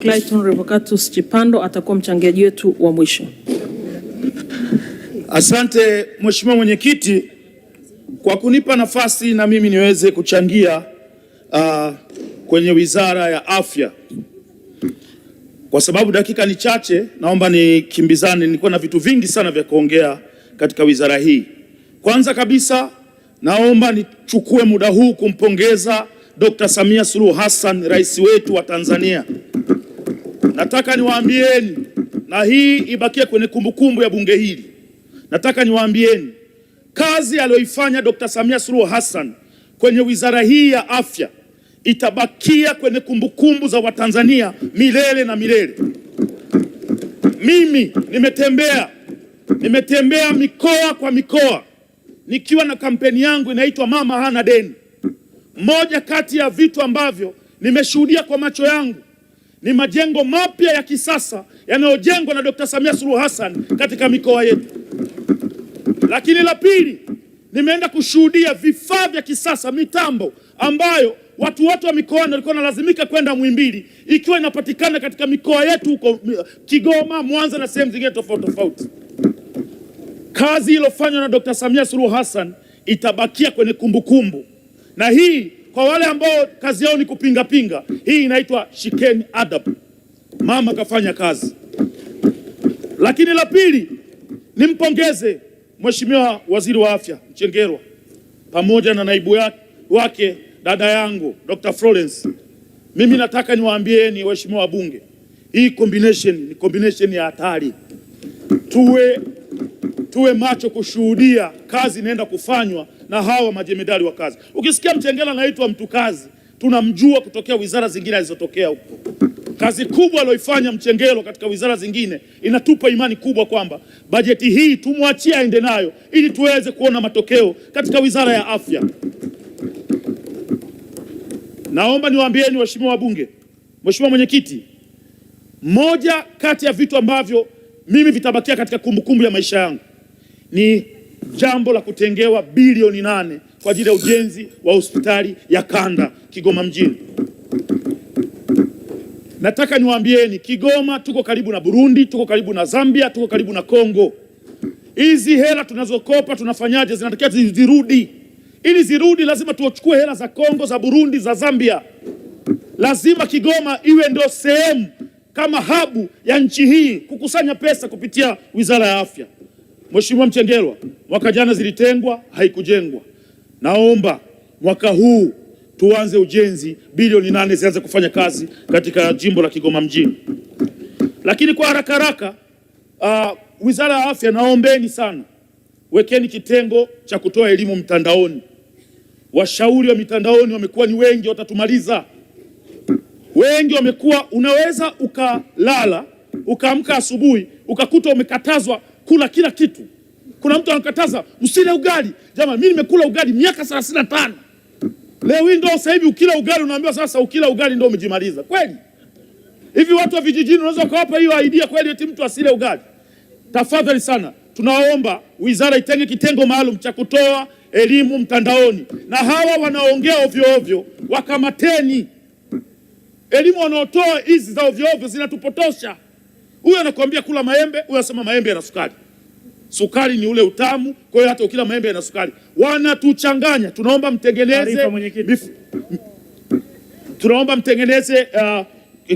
Clayton Revocatus Chipando atakuwa mchangiaji wetu wa mwisho. Asante Mheshimiwa Mwenyekiti kwa kunipa nafasi na mimi niweze kuchangia kwenye Wizara ya Afya. Kwa sababu dakika ni chache, naomba nikimbizane, nilikuwa na vitu vingi sana vya kuongea katika wizara hii. Kwanza kabisa, naomba nichukue muda huu kumpongeza Dr. Samia Suluhu Hassan, rais wetu wa Tanzania. Nataka niwaambieni, na hii ibakie kwenye kumbukumbu ya bunge hili. Nataka niwaambieni kazi aliyoifanya Dr. Samia Suluhu Hassan kwenye wizara hii ya afya itabakia kwenye kumbukumbu za Watanzania milele na milele. Mimi nimetembea mikoa kwa mikoa nikiwa na kampeni yangu inaitwa Mama Hana Deni. Moja kati ya vitu ambavyo nimeshuhudia kwa macho yangu ni majengo mapya ya kisasa yanayojengwa na Dr. Samia Suluhu Hassan katika mikoa yetu. Lakini la pili, nimeenda kushuhudia vifaa vya kisasa, mitambo ambayo watu wote wa mikoani walikuwa wanalazimika kwenda Muhimbili, ikiwa inapatikana katika mikoa yetu huko Kigoma, Mwanza na sehemu zingine tofauti tofauti. Kazi iliyofanywa na Dr. Samia Suluhu Hassan itabakia kwenye kumbukumbu. Na hii kwa wale ambao kazi yao ni kupinga, hii inaitwa shikeni adabu. Mama kafanya kazi. Lakini la pili, nimpongeze Mheshimiwa Waziri wa Afya Mchengerwa pamoja na naibu wake dada yangu Dr. Florence. Mimi nataka niwaambieni waheshimiwa wabunge, hii ni combination ya hatari. Tuwe macho kushuhudia kazi inaenda kufanywa na hawa majemedali wa kazi. Ukisikia Mchengerwa anaitwa mtu kazi, tunamjua kutokea wizara zingine alizotokea huko. Kazi kubwa aliyoifanya Mchengerwa katika wizara zingine inatupa imani kubwa kwamba bajeti hii tumwachie aende nayo ili tuweze kuona matokeo katika wizara ya afya. Naomba niwaambieni waheshimiwa wabunge, Mheshimiwa Mwenyekiti, moja kati ya vitu ambavyo mimi vitabakia katika kumbukumbu ya maisha yangu ni jambo la kutengewa bilioni 8 kwa ajili ya ujenzi wa hospitali ya kanda Kigoma mjini. Nataka niwaambieni, Kigoma tuko karibu na Burundi, tuko karibu na Zambia, tuko karibu na Kongo. Hizi hela tunazokopa tunafanyaje? Zinatakiwa zirudi. Ili zirudi lazima tuchukue hela za Kongo, za Burundi, za Zambia. Lazima Kigoma iwe ndio sehemu kama habu ya nchi hii kukusanya pesa kupitia Wizara ya Afya. Mheshimiwa Mchengerwa, mwaka jana zilitengwa, haikujengwa. Naomba mwaka huu tuanze ujenzi, bilioni 8 zianze kufanya kazi katika jimbo la Kigoma mjini. Lakini kwa haraka Wizara ya Afya, naombeni sana, wekeni kitengo cha kutoa elimu mtandaoni. Washauri wa mitandaoni wamekuwa ni wengi, watatumaliza. Wengi wamekuwa, unaweza ukalala ukaamka asubuhi ukakuta umekatazwa kula kila kitu. Kuna mtu anakataza msile ugali. Jamani, mimi nimekula ugali miaka 35. Leo hii ndio sasa hivi ukila ugali unaambiwa sasa ukila ugali ndio umejimaliza. Kweli? Hivi watu wa vijijini unaweza kuwapa hiyo idea kweli eti mtu asile ugali? Tafadhali sana, tunaomba wizara itenge kitengo maalum cha kutoa elimu mtandaoni. Na hawa wanaongea ovyo ovyo wakamateni. Elimu wanaotoa hizi za ovyo ovyo zinatupotosha. Huyu anakuambia kula maembe, huyu anasema maembe yana sukari. Sukari ni ule utamu, kwa hiyo hata ukila maembe yana sukari. Wanatuchanganya. Tunaomba mtengeneze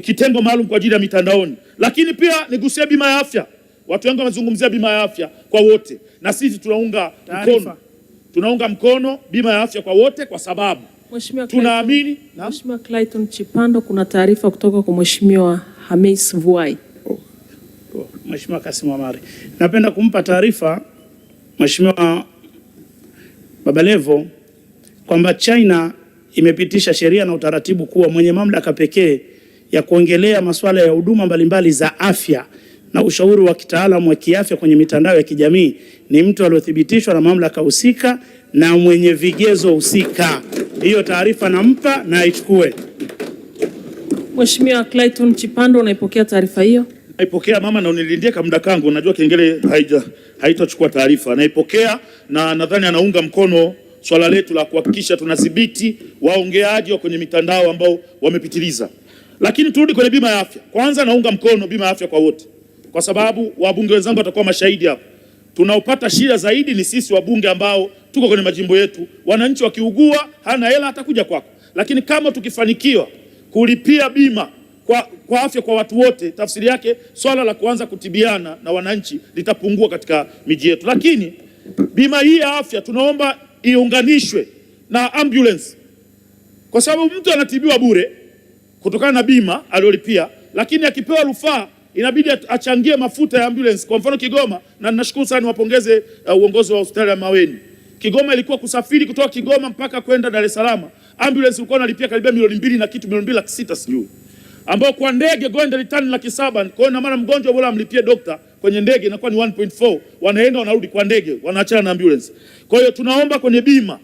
kitengo maalum kwa ajili ya mitandaoni. Lakini pia nigusie bima ya afya. Watu wengi wamezungumzia bima ya afya kwa wote, na sisi tunaunga mkono bima ya afya kwa wote, kwa sababu tunaamini. Mheshimiwa Clayton Chipando, kuna taarifa kutoka kwa Mheshimiwa Hamis Vuai. Mheshimiwa Kassim Omari, napenda kumpa taarifa Mheshimiwa Babalevo kwamba China imepitisha sheria na utaratibu kuwa mwenye mamlaka pekee ya kuongelea masuala ya huduma mbalimbali za afya na ushauri wa kitaalamu wa kiafya kwenye mitandao ya kijamii ni mtu aliyothibitishwa na mamlaka husika na mwenye vigezo husika. Hiyo taarifa nampa na aichukue. Mheshimiwa Clayton Chipando, unaipokea taarifa hiyo? Naipokea mama, na unilindia muda kangu, unajua kengele haitachukua taarifa. Naipokea na nadhani anaunga mkono swala letu la kuhakikisha tunadhibiti waongeaji wa kwenye mitandao ambao wamepitiliza. Lakini turudi kwenye bima ya afya. Kwanza naunga mkono bima ya afya kwa wote, kwa sababu wabunge wenzangu watakuwa mashahidi hapo. Tunaopata shida zaidi ni sisi wabunge ambao tuko kwenye majimbo yetu. Wananchi wakiugua, hana hela atakuja kwako, lakini kama tukifanikiwa kulipia bima kwa afya kwa watu wote, tafsiri yake swala la kuanza kutibiana na wananchi litapungua katika miji yetu. Lakini bima hii ya afya tunaomba iunganishwe na ambulance, kwa sababu mtu anatibiwa bure kutokana na bima aliyolipia, lakini akipewa rufaa inabidi achangie mafuta ya ambulance. Kwa mfano Kigoma, na ninashukuru sana niwapongeze uongozi wa hospitali ya Maweni. Kigoma ilikuwa kusafiri kutoka Kigoma mpaka kwenda Dar es Salaam, ambulance ilikuwa inalipia karibia milioni 2 na kitu, milioni 2.6 sijui, ambao kwa ndege kwenda return 700,000. Kwa hiyo na maana mgonjwa bora amlipie dokta kwenye ndege inakuwa ni 1.4, wanaenda wanarudi kwa ndege, wanaachana na ambulance. Kwa hiyo tunaomba kwenye bima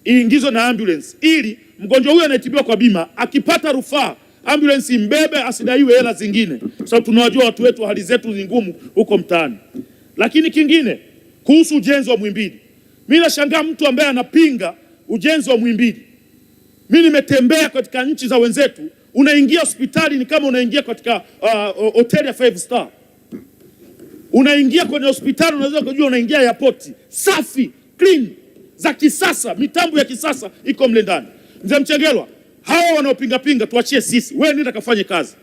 iingizwe na ambulance, ili mgonjwa huyo anayetibiwa kwa bima akipata rufaa ambulance imbebe, asidaiwe hela zingine, sababu tunawajua watu wetu hali zetu ni ngumu huko mtaani. Lakini kingine kuhusu ujenzi wa Muhimbili, mimi nashangaa mtu ambaye anapinga ujenzi wa Muhimbili. Mimi nimetembea katika nchi za wenzetu, unaingia hospitali ni kama unaingia katika hoteli ya 5 star. Unaingia kwenye hospitali unaweza kujua unaingia airport, safi, clean, za kisasa, mitambo ya kisasa iko mle ndani. Mzee Mchengerwa, hawa wanaopinga tuachie sisi. Wewe nenda kafanye kazi.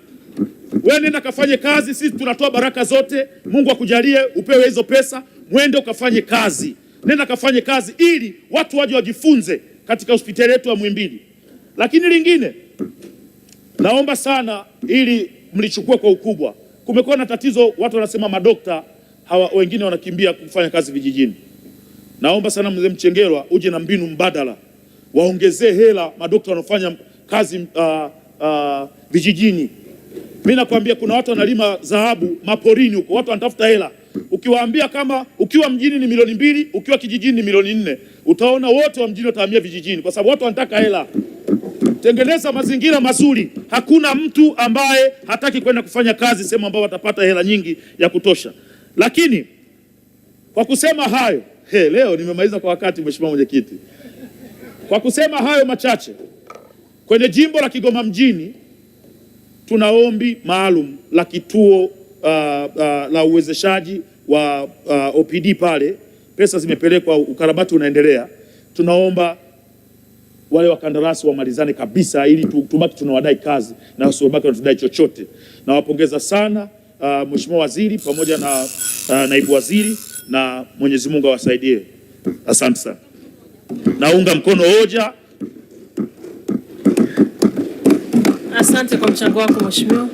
Wewe nenda kafanye kazi, sisi tunatoa baraka zote. Mungu akujalie upewe hizo pesa, mwende ukafanye kazi. Nenda kafanye kazi ili watu waje wajifunze katika hospitali yetu ya Muhimbili. Lakini lingine, naomba sana ili mlichukue kwa ukubwa. Kumekuwa na tatizo, watu wanasema madokta wengine wanakimbia kufanya kazi vijijini. Naomba sana Mzee Mchengerwa uje na mbinu mbadala, waongezee hela madokta wanaofanya kazi vijijini. Mimi nakwambia kuna watu wanalima dhahabu maporini huko, watu wanatafuta hela. Ukiwaambia kama ukiwa mjini ni milioni 2, ukiwa kijijini ni milioni 4, utaona wote wa mjini watahamia vijijini, kwa sababu watu wanataka hela. Tengeneza mazingira mazuri. Hakuna mtu ambaye hataki kwenda kufanya kazi sehemu ambayo watapata hela nyingi ya kutosha. Lakini kwa kusema hayo, leo nimemaliza kwa wakati, Mheshimiwa Mwenyekiti. Kwa kusema hayo machache, kwenye jimbo la Kigoma mjini tuna ombi maalum la kituo la uwezeshaji wa OPD pale. Pesa zimepelekwa, ukarabati unaendelea. Tunaomba wale wakandarasi wamalizane kabisa, ili tubaki tunawadai kazi na wasibaki wanatudai chochote. Nawapongeza sana Mheshimiwa Waziri pamoja na Naibu Waziri, na Mwenyezi Mungu awasaidie. Asante sana. Naunga mkono hoja. Asante kwa mchango wako Mheshimiwa.